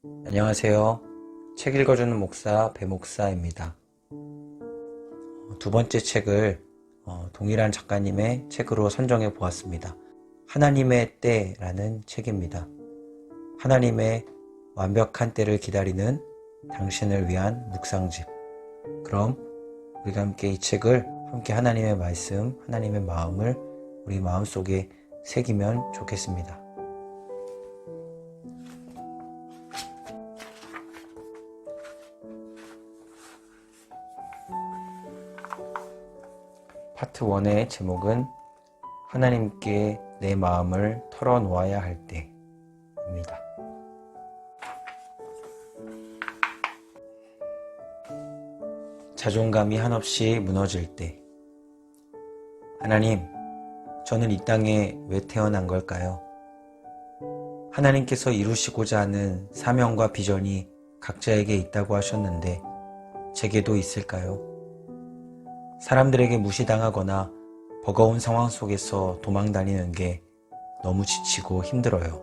안녕하세요. 책 읽어주는 목사 배목사입니다. 두 번째 책을 동일한 작가님의 책으로 선정해 보았습니다. 하나님의 때라는 책입니다. 하나님의 완벽한 때를 기다리는 당신을 위한 묵상집. 그럼 우리가 함께 이 책을 함께 하나님의 말씀, 하나님의 마음을 우리 마음속에 새기면 좋겠습니다. 파트 1의 제목은 하나님께 내 마음을 털어놓아야 할 때입니다. 자존감이 한없이 무너질 때. 하나님, 저는 이 땅에 왜 태어난 걸까요? 하나님께서 이루시고자 하는 사명과 비전이 각자에게 있다고 하셨는데 제게도 있을까요? 사람들에게 무시당하거나 버거운 상황 속에서 도망다니는 게 너무 지치고 힘들어요.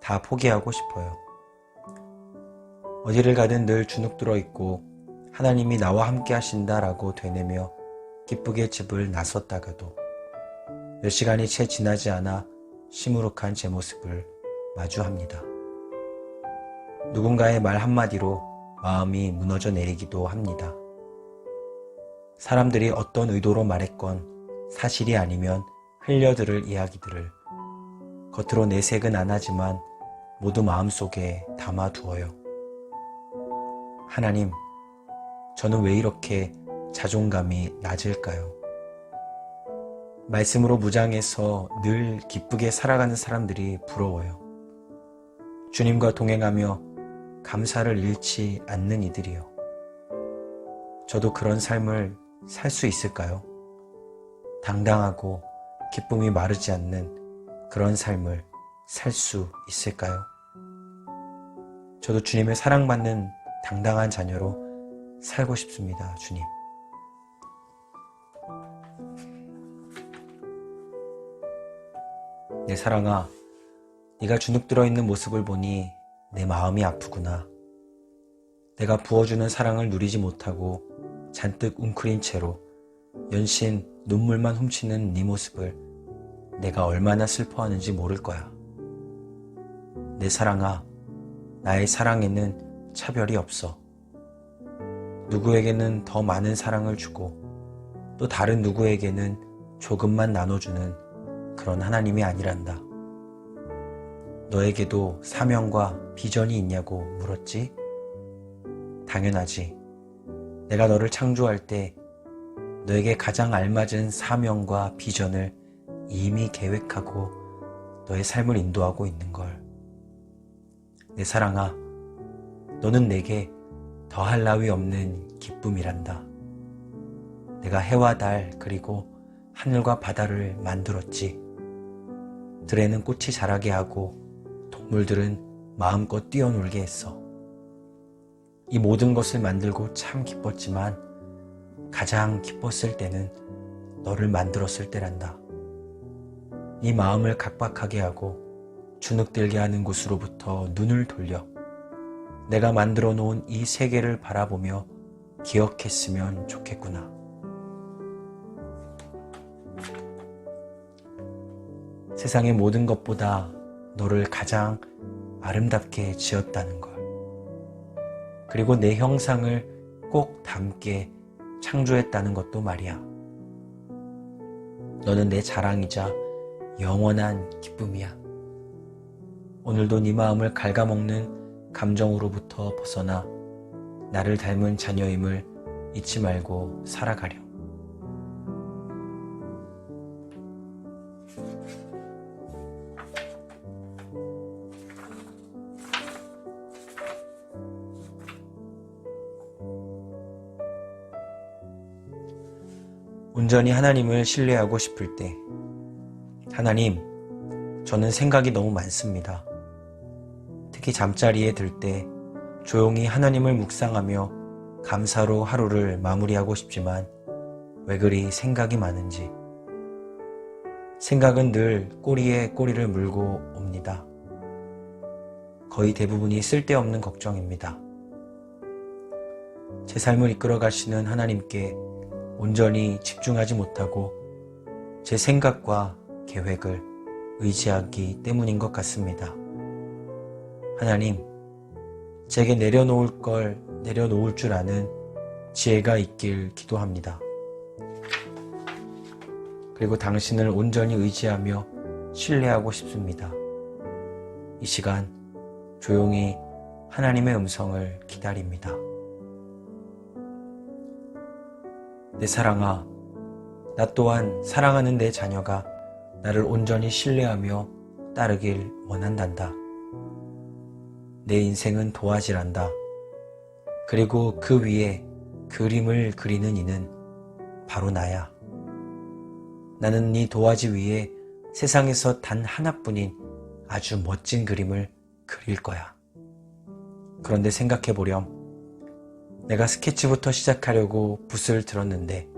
다 포기하고 싶어요. 어디를 가든 늘 주눅들어 있고 하나님이 나와 함께 하신다라고 되뇌며 기쁘게 집을 나섰다가도 몇 시간이 채 지나지 않아 시무룩한 제 모습을 마주합니다. 누군가의 말 한마디로 마음이 무너져 내리기도 합니다. 사람들이 어떤 의도로 말했건 사실이 아니면 흘려들을 이야기들을 겉으로 내색은 안 하지만 모두 마음속에 담아두어요. 하나님, 저는 왜 이렇게 자존감이 낮을까요? 말씀으로 무장해서 늘 기쁘게 살아가는 사람들이 부러워요. 주님과 동행하며 감사를 잃지 않는 이들이요. 저도 그런 삶을 살 수 있을까요? 당당하고 기쁨이 마르지 않는 그런 삶을 살 수 있을까요? 저도 주님의 사랑받는 당당한 자녀로 살고 싶습니다, 주님. 내 사랑아, 네가 주눅들어 있는 모습을 보니 내 마음이 아프구나. 내가 부어주는 사랑을 누리지 못하고 잔뜩 웅크린 채로 연신 눈물만 훔치는 네 모습을 내가 얼마나 슬퍼하는지 모를 거야. 내 사랑아, 나의 사랑에는 차별이 없어. 누구에게는 더 많은 사랑을 주고 또 다른 누구에게는 조금만 나눠주는 그런 하나님이 아니란다. 너에게도 사명과 비전이 있냐고 물었지? 당연하지. 내가 너를 창조할 때 너에게 가장 알맞은 사명과 비전을 이미 계획하고 너의 삶을 인도하고 있는 걸. 내 사랑아, 너는 내게 더할 나위 없는 기쁨이란다. 내가 해와 달 그리고 하늘과 바다를 만들었지. 들에는 꽃이 자라게 하고 동물들은 마음껏 뛰어놀게 했어. 이 모든 것을 만들고 참 기뻤지만 가장 기뻤을 때는 너를 만들었을 때란다. 네 마음을 각박하게 하고 주눅들게 하는 곳으로부터 눈을 돌려 내가 만들어 놓은 이 세계를 바라보며 기억했으면 좋겠구나. 세상의 모든 것보다 너를 가장 아름답게 지었다는 걸. 그리고 내 형상을 꼭 닮게 창조했다는 것도 말이야. 너는 내 자랑이자 영원한 기쁨이야. 오늘도 네 마음을 갉아먹는 감정으로부터 벗어나 나를 닮은 자녀임을 잊지 말고 살아가렴. 온전히 하나님을 신뢰하고 싶을 때, 하나님, 저는 생각이 너무 많습니다. 특히 잠자리에 들 때 조용히 하나님을 묵상하며 감사로 하루를 마무리하고 싶지만 왜 그리 생각이 많은지. 생각은 늘 꼬리에 꼬리를 물고 옵니다. 거의 대부분이 쓸데없는 걱정입니다. 제 삶을 이끌어 가시는 하나님께 온전히 집중하지 못하고 제 생각과 계획을 의지하기 때문인 것 같습니다. 하나님, 제게 내려놓을 걸 내려놓을 줄 아는 지혜가 있길 기도합니다. 그리고 당신을 온전히 의지하며 신뢰하고 싶습니다. 이 시간 조용히 하나님의 음성을 기다립니다. 내 사랑아, 나 또한 사랑하는 내 자녀가 나를 온전히 신뢰하며 따르길 원한단다. 내 인생은 도화지란다. 그리고 그 위에 그림을 그리는 이는 바로 나야. 나는 네 도화지 위에 세상에서 단 하나뿐인 아주 멋진 그림을 그릴 거야. 그런데 생각해보렴. 내가 스케치부터 시작하려고 붓을 들었는데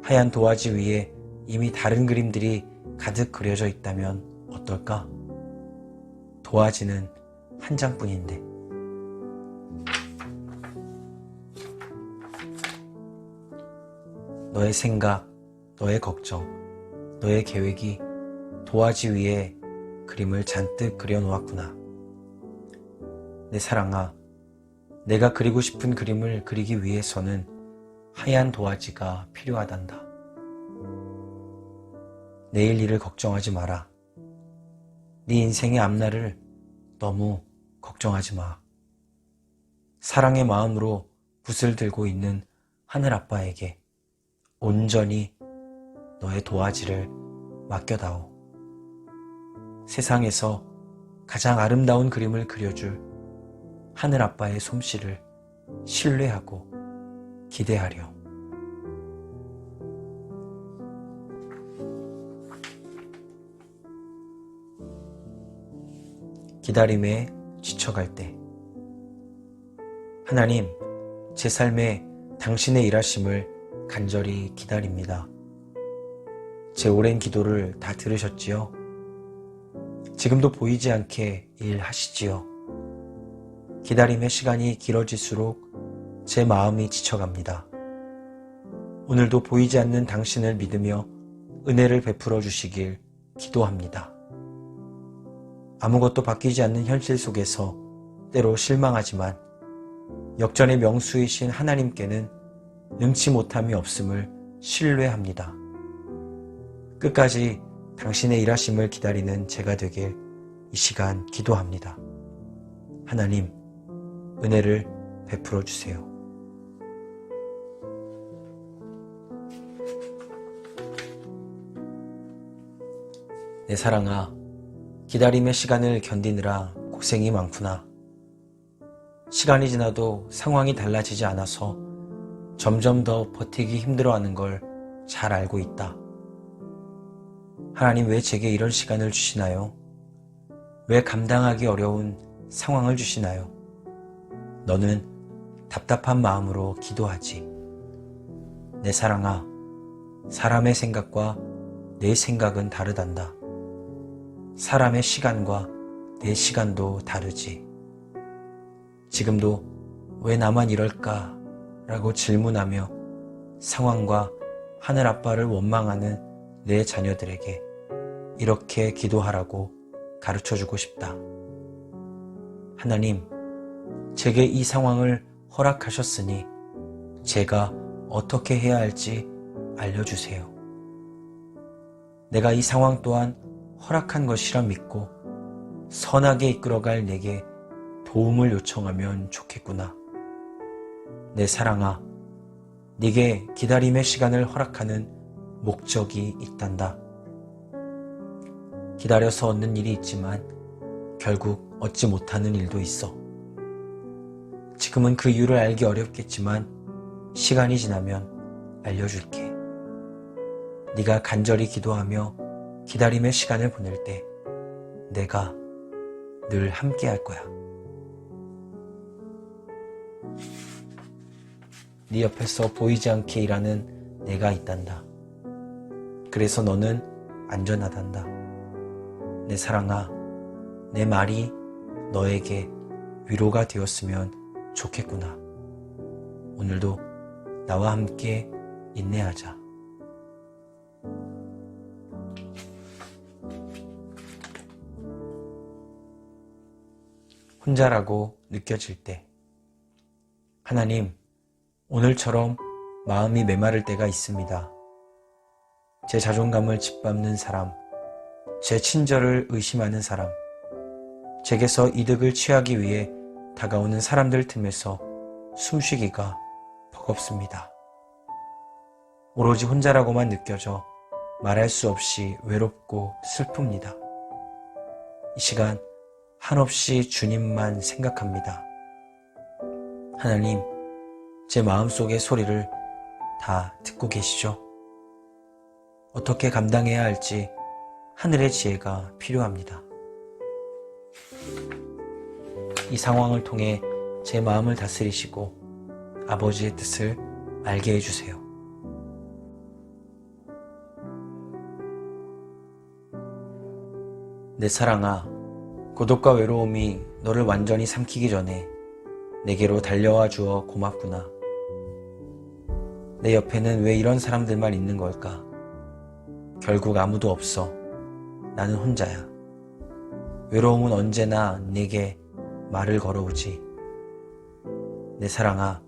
하얀 도화지 위에 이미 다른 그림들이 가득 그려져 있다면 어떨까? 도화지는 한 장뿐인데. 너의 생각, 너의 걱정, 너의 계획이 도화지 위에 그림을 잔뜩 그려놓았구나. 내 사랑아, 내가 그리고 싶은 그림을 그리기 위해서는 하얀 도화지가 필요하단다. 내일 일을 걱정하지 마라. 네 인생의 앞날을 너무 걱정하지 마. 사랑의 마음으로 붓을 들고 있는 하늘아빠에게 온전히 너의 도화지를 맡겨다오. 세상에서 가장 아름다운 그림을 그려줄 하늘아빠의 솜씨를 신뢰하고 기대하렴. 기다림에 지쳐갈 때, 하나님, 제 삶에 당신의 일하심을 간절히 기다립니다. 제 오랜 기도를 다 들으셨지요? 지금도 보이지 않게 일하시지요. 기다림의 시간이 길어질수록 제 마음이 지쳐갑니다. 오늘도 보이지 않는 당신을 믿으며 은혜를 베풀어 주시길 기도합니다. 아무것도 바뀌지 않는 현실 속에서 때로 실망하지만 역전의 명수이신 하나님께는 능치 못함이 없음을 신뢰합니다. 끝까지 당신의 일하심을 기다리는 제가 되길 이 시간 기도합니다. 하나님, 은혜를 베풀어 주세요. 내 사랑아, 기다림의 시간을 견디느라 고생이 많구나. 시간이 지나도 상황이 달라지지 않아서 점점 더 버티기 힘들어하는 걸 잘 알고 있다. 하나님, 왜 제게 이런 시간을 주시나요? 왜 감당하기 어려운 상황을 주시나요? 너는 답답한 마음으로 기도하지. 내 사랑아, 사람의 생각과 내 생각은 다르단다. 사람의 시간과 내 시간도 다르지. 지금도 왜 나만 이럴까? 라고 질문하며 상황과 하늘아빠를 원망하는 내 자녀들에게 이렇게 기도하라고 가르쳐주고 싶다. 하나님, 제게 이 상황을 허락하셨으니 제가 어떻게 해야 할지 알려주세요. 내가 이 상황 또한 허락한 것이라 믿고 선하게 이끌어갈 내게 도움을 요청하면 좋겠구나. 내 사랑아, 네게 기다림의 시간을 허락하는 목적이 있단다. 기다려서 얻는 일이 있지만 결국 얻지 못하는 일도 있어. 지금은 그 이유를 알기 어렵겠지만 시간이 지나면 알려줄게. 네가 간절히 기도하며 기다림의 시간을 보낼 때 내가 늘 함께 할 거야. 네 옆에서 보이지 않게 일하는 내가 있단다. 그래서 너는 안전하단다. 내 사랑아, 내 말이 너에게 위로가 되었으면 좋겠구나. 오늘도 나와 함께 인내하자. 혼자라고 느껴질 때, 하나님, 오늘처럼 마음이 메마를 때가 있습니다. 제 자존감을 짓밟는 사람, 제 친절을 의심하는 사람, 제게서 이득을 취하기 위해 다가오는 사람들 틈에서 숨쉬기가 버겁습니다. 오로지 혼자라고만 느껴져 말할 수 없이 외롭고 슬픕니다. 이 시간 한없이 주님만 생각합니다. 하나님, 제 마음속의 소리를 다 듣고 계시죠? 어떻게 감당해야 할지 하늘의 지혜가 필요합니다. 이 상황을 통해 제 마음을 다스리시고 아버지의 뜻을 알게 해주세요. 내 사랑아, 고독과 외로움이 너를 완전히 삼키기 전에 내게로 달려와 주어 고맙구나. 내 옆에는 왜 이런 사람들만 있는 걸까? 결국 아무도 없어. 나는 혼자야. 외로움은 언제나 내게 말을 걸어오지. 내 사랑아,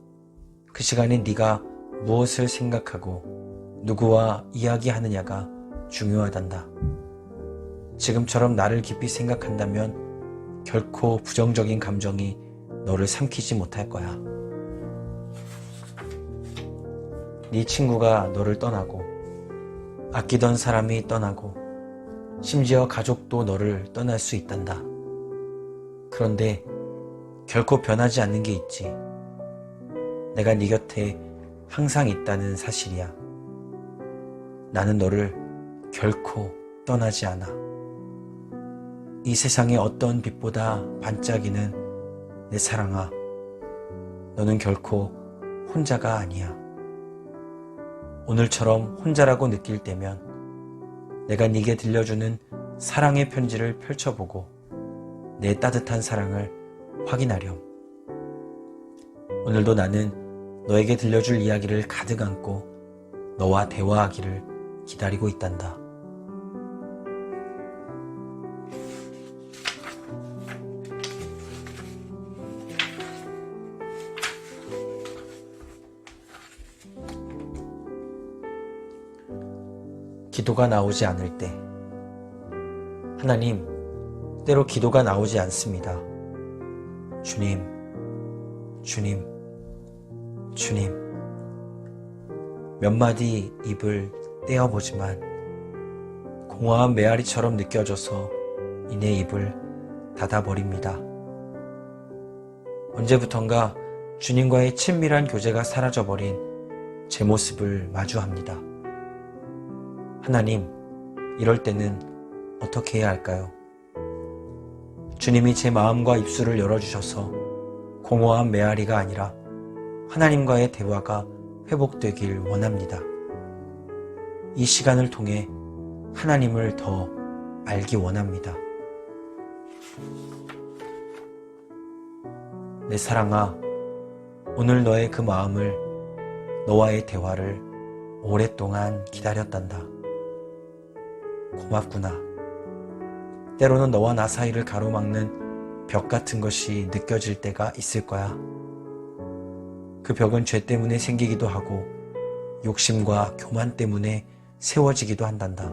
그 시간에 네가 무엇을 생각하고 누구와 이야기하느냐가 중요하단다. 지금처럼 나를 깊이 생각한다면 결코 부정적인 감정이 너를 삼키지 못할 거야. 네 친구가 너를 떠나고, 아끼던 사람이 떠나고, 심지어 가족도 너를 떠날 수 있단다. 그런데 결코 변하지 않는 게 있지. 내가 네 곁에 항상 있다는 사실이야. 나는 너를 결코 떠나지 않아. 이 세상의 어떤 빛보다 반짝이는 내 사랑아, 너는 결코 혼자가 아니야. 오늘처럼 혼자라고 느낄 때면 내가 네게 들려주는 사랑의 편지를 펼쳐보고 내 따뜻한 사랑을 확인하렴. 오늘도 나는 너에게 들려줄 이야기를 가득 안고 너와 대화하기를 기다리고 있단다. 기도가 나오지 않을 때, 하나님, 때로 기도가 나오지 않습니다. 주님, 주님, 주님. 몇 마디 입을 떼어보지만 공허한 메아리처럼 느껴져서 이내 입을 닫아버립니다. 언제부턴가 주님과의 친밀한 교제가 사라져버린 제 모습을 마주합니다. 하나님, 이럴 때는 어떻게 해야 할까요? 주님이 제 마음과 입술을 열어주셔서 공허한 메아리가 아니라 하나님과의 대화가 회복되길 원합니다. 이 시간을 통해 하나님을 더 알기 원합니다. 내 사랑아, 오늘 너의 그 마음을, 너와의 대화를 오랫동안 기다렸단다. 고맙구나. 때로는 너와 나 사이를 가로막는 벽 같은 것이 느껴질 때가 있을 거야. 그 벽은 죄 때문에 생기기도 하고 욕심과 교만 때문에 세워지기도 한단다.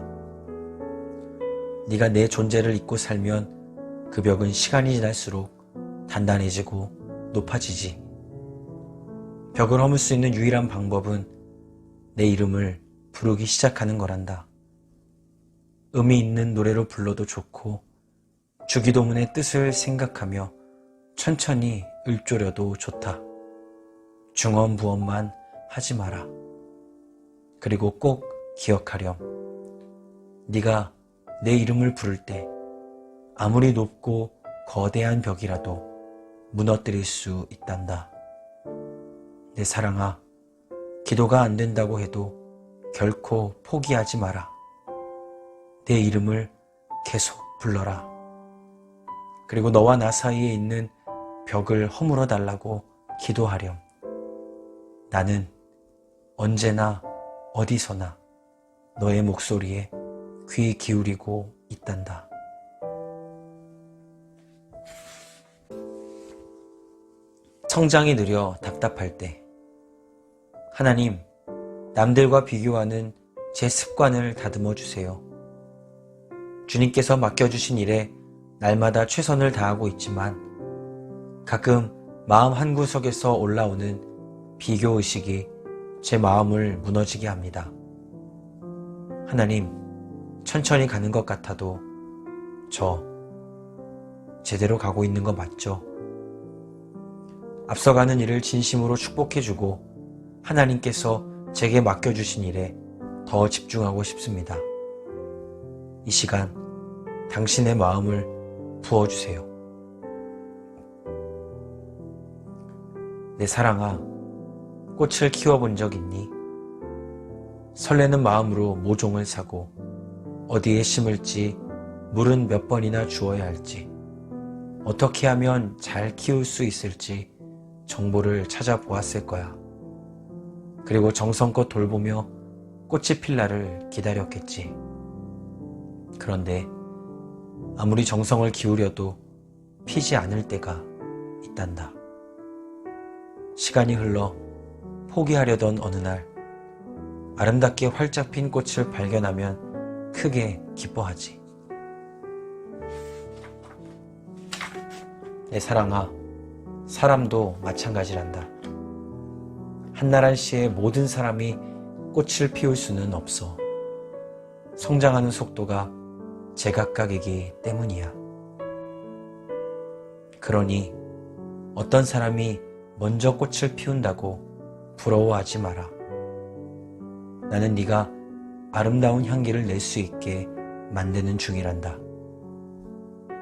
네가 내 존재를 잊고 살면 그 벽은 시간이 지날수록 단단해지고 높아지지. 벽을 허물 수 있는 유일한 방법은 내 이름을 부르기 시작하는 거란다. 의미 있는 노래로 불러도 좋고 주기도문의 뜻을 생각하며 천천히 읊조려도 좋다. 중언부언만 하지 마라. 그리고 꼭 기억하렴. 네가 내 이름을 부를 때 아무리 높고 거대한 벽이라도 무너뜨릴 수 있단다. 내 사랑아, 기도가 안 된다고 해도 결코 포기하지 마라. 내 이름을 계속 불러라. 그리고 너와 나 사이에 있는 벽을 허물어 달라고 기도하렴. 나는 언제나 어디서나 너의 목소리에 귀 기울이고 있단다. 성장이 느려 답답할 때, 하나님, 남들과 비교하는 제 습관을 다듬어 주세요. 주님께서 맡겨주신 일에 날마다 최선을 다하고 있지만 가끔 마음 한구석에서 올라오는 비교의식이 제 마음을 무너지게 합니다. 하나님, 천천히 가는 것 같아도 저 제대로 가고 있는 거 맞죠? 앞서가는 일을 진심으로 축복해주고 하나님께서 제게 맡겨주신 일에 더 집중하고 싶습니다. 이 시간 당신의 마음을 부어주세요. 내 사랑아, 꽃을 키워본 적 있니? 설레는 마음으로 모종을 사고 어디에 심을지 물은 몇 번이나 주어야 할지 어떻게 하면 잘 키울 수 있을지 정보를 찾아보았을 거야. 그리고 정성껏 돌보며 꽃이 필 날을 기다렸겠지. 그런데 아무리 정성을 기울여도 피지 않을 때가 있단다. 시간이 흘러 포기하려던 어느 날 아름답게 활짝 핀 꽃을 발견하면 크게 기뻐하지. 내 사랑아, 사람도 마찬가지란다. 한나란 씨의 모든 사람이 꽃을 피울 수는 없어. 성장하는 속도가 제각각이기 때문이야. 그러니 어떤 사람이 먼저 꽃을 피운다고 부러워하지 마라. 나는 네가 아름다운 향기를 낼 수 있게 만드는 중이란다.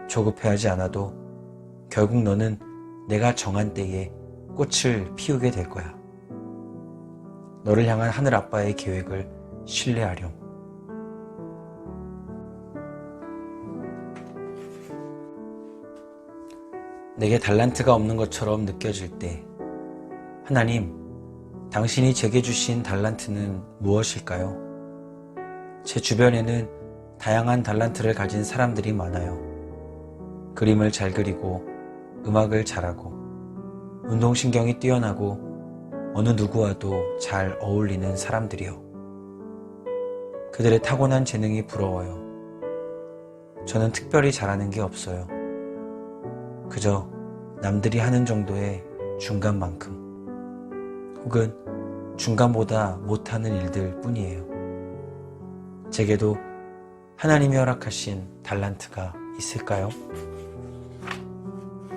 조급해하지 않아도 결국 너는 내가 정한 때에 꽃을 피우게 될 거야. 너를 향한 하늘아빠의 계획을 신뢰하렴. 내게 달란트가 없는 것처럼 느껴질 때, 하나님, 당신이 제게 주신 달란트는 무엇일까요? 제 주변에는 다양한 달란트를 가진 사람들이 많아요. 그림을 잘 그리고 음악을 잘하고 운동신경이 뛰어나고 어느 누구와도 잘 어울리는 사람들이요. 그들의 타고난 재능이 부러워요. 저는 특별히 잘하는 게 없어요. 그저 남들이 하는 정도의 중간만큼 혹은 중간보다 못하는 일들 뿐이에요. 제게도 하나님이 허락하신 달란트가 있을까요?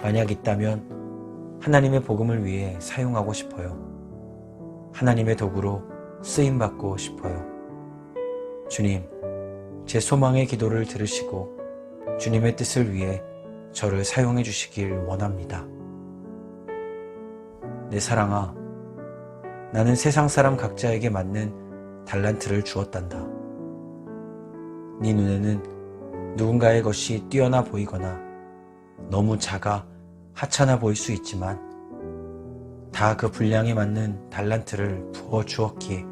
만약 있다면 하나님의 복음을 위해 사용하고 싶어요. 하나님의 도구로 쓰임받고 싶어요. 주님, 제 소망의 기도를 들으시고 주님의 뜻을 위해 저를 사용해 주시길 원합니다. 내 사랑아, 나는 세상 사람 각자에게 맞는 달란트를 주었단다. 네 눈에는 누군가의 것이 뛰어나 보이거나 너무 작아 하찮아 보일 수 있지만 다 그 분량에 맞는 달란트를 부어 주었기에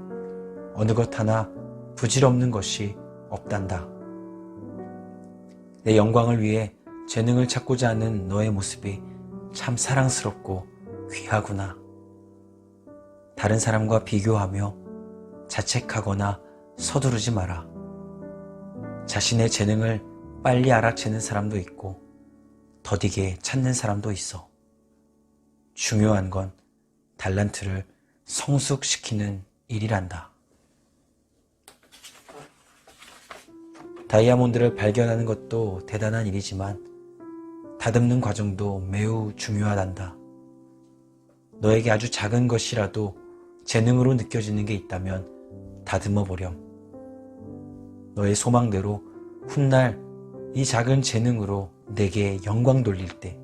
어느 것 하나 부질없는 것이 없단다. 내 영광을 위해 재능을 찾고자 하는 너의 모습이 참 사랑스럽고 귀하구나. 다른 사람과 비교하며 자책하거나 서두르지 마라. 자신의 재능을 빨리 알아채는 사람도 있고 더디게 찾는 사람도 있어. 중요한 건 달란트를 성숙시키는 일이란다. 다이아몬드를 발견하는 것도 대단한 일이지만 다듬는 과정도 매우 중요하단다. 너에게 아주 작은 것이라도 재능으로 느껴지는 게 있다면 다듬어 보렴. 너의 소망대로 훗날 이 작은 재능으로 내게 영광 돌릴 때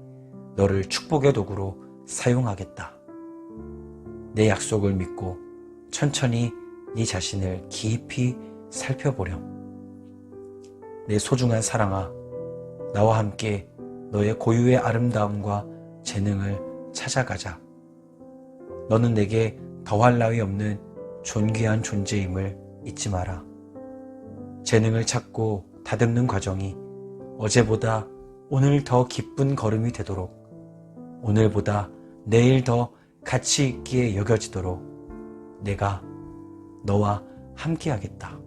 너를 축복의 도구로 사용하겠다. 내 약속을 믿고 천천히 네 자신을 깊이 살펴보렴. 내 소중한 사랑아, 나와 함께 너의 고유의 아름다움과 재능을 찾아가자. 너는 내게 더할 나위 없는 존귀한 존재임을 잊지 마라. 재능을 찾고 다듬는 과정이 어제보다 오늘 더 기쁜 걸음이 되도록, 오늘보다 내일 더 가치 있기에 여겨지도록 내가 너와 함께하겠다.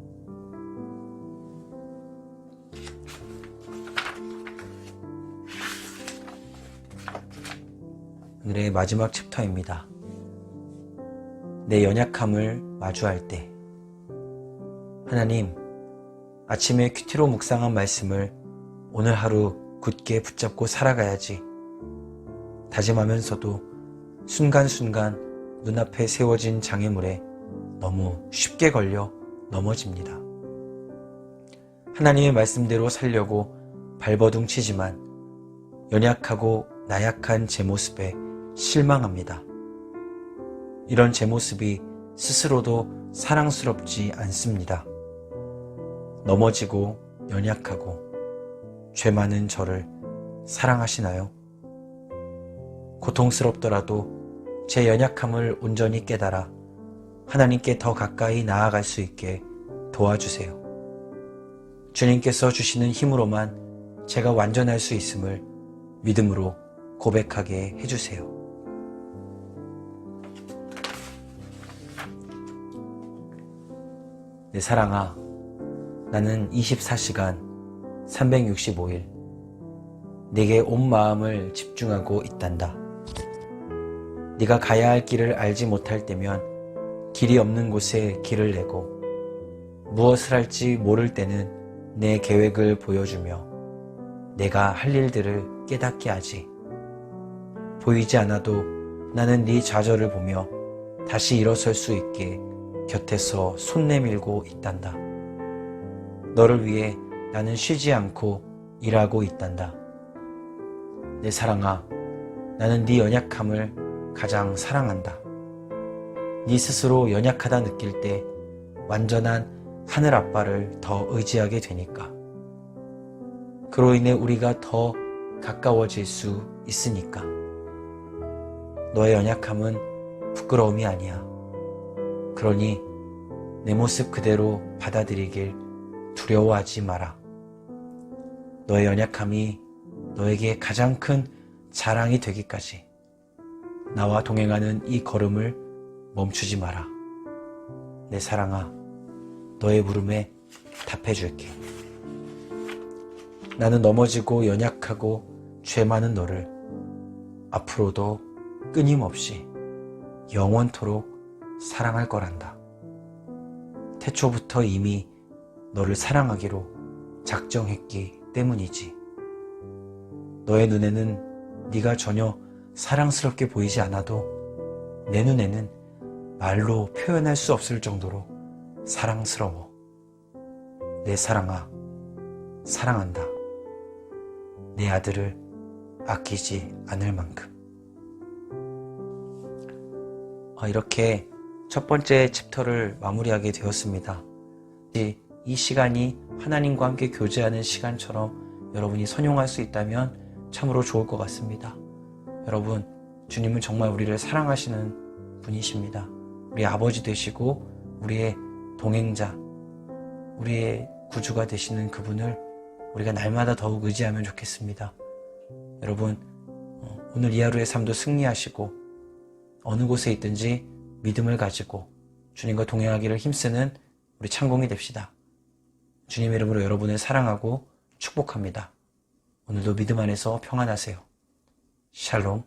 오늘의 마지막 챕터입니다. 내 연약함을 마주할 때. 하나님, 아침에 큐티로 묵상한 말씀을 오늘 하루 굳게 붙잡고 살아가야지 다짐하면서도 순간순간 눈앞에 세워진 장애물에 너무 쉽게 걸려 넘어집니다. 하나님의 말씀대로 살려고 발버둥 치지만 연약하고 나약한 제 모습에 실망합니다. 이런 제 모습이 스스로도 사랑스럽지 않습니다. 넘어지고 연약하고 죄 많은 저를 사랑하시나요? 고통스럽더라도 제 연약함을 온전히 깨달아 하나님께 더 가까이 나아갈 수 있게 도와주세요. 주님께서 주시는 힘으로만 제가 완전할 수 있음을 믿음으로 고백하게 해주세요. 내 사랑아, 나는 24시간 365일 네게 온 마음을 집중하고 있단다. 네가 가야 할 길을 알지 못할 때면 길이 없는 곳에 길을 내고 무엇을 할지 모를 때는 내 계획을 보여주며 내가 할 일들을 깨닫게 하지. 보이지 않아도 나는 네 좌절을 보며 다시 일어설 수 있게 곁에서 손 내밀고 있단다. 너를 위해 나는 쉬지 않고 일하고 있단다. 내 사랑아, 나는 네 연약함을 가장 사랑한다. 네 스스로 연약하다 느낄 때 완전한 하늘 아빠를 더 의지하게 되니까. 그로 인해 우리가 더 가까워질 수 있으니까. 너의 연약함은 부끄러움이 아니야. 그러니 내 모습 그대로 받아들이길 두려워하지 마라. 너의 연약함이 너에게 가장 큰 자랑이 되기까지 나와 동행하는 이 걸음을 멈추지 마라. 내 사랑아, 너의 물음에 답해줄게. 나는 넘어지고 연약하고 죄 많은 너를 앞으로도 끊임없이 영원토록 사랑할 거란다. 태초부터 이미 너를 사랑하기로 작정했기 때문이지. 너의 눈에는 네가 전혀 사랑스럽게 보이지 않아도 내 눈에는 말로 표현할 수 없을 정도로 사랑스러워. 내 사랑아, 사랑한다. 내 아들을 아끼지 않을 만큼. 이렇게 첫 번째 챕터를 마무리하게 되었습니다. 이 시간이 하나님과 함께 교제하는 시간처럼 여러분이 선용할 수 있다면 참으로 좋을 것 같습니다. 여러분, 주님은 정말 우리를 사랑하시는 분이십니다. 우리 아버지 되시고 우리의 동행자, 우리의 구주가 되시는 그분을 우리가 날마다 더욱 의지하면 좋겠습니다. 여러분, 오늘 이 하루의 삶도 승리하시고 어느 곳에 있든지 믿음을 가지고 주님과 동행하기를 힘쓰는 우리 창공이 됩시다. 주님의 이름으로 여러분을 사랑하고 축복합니다. 오늘도 믿음 안에서 평안하세요. 샬롬.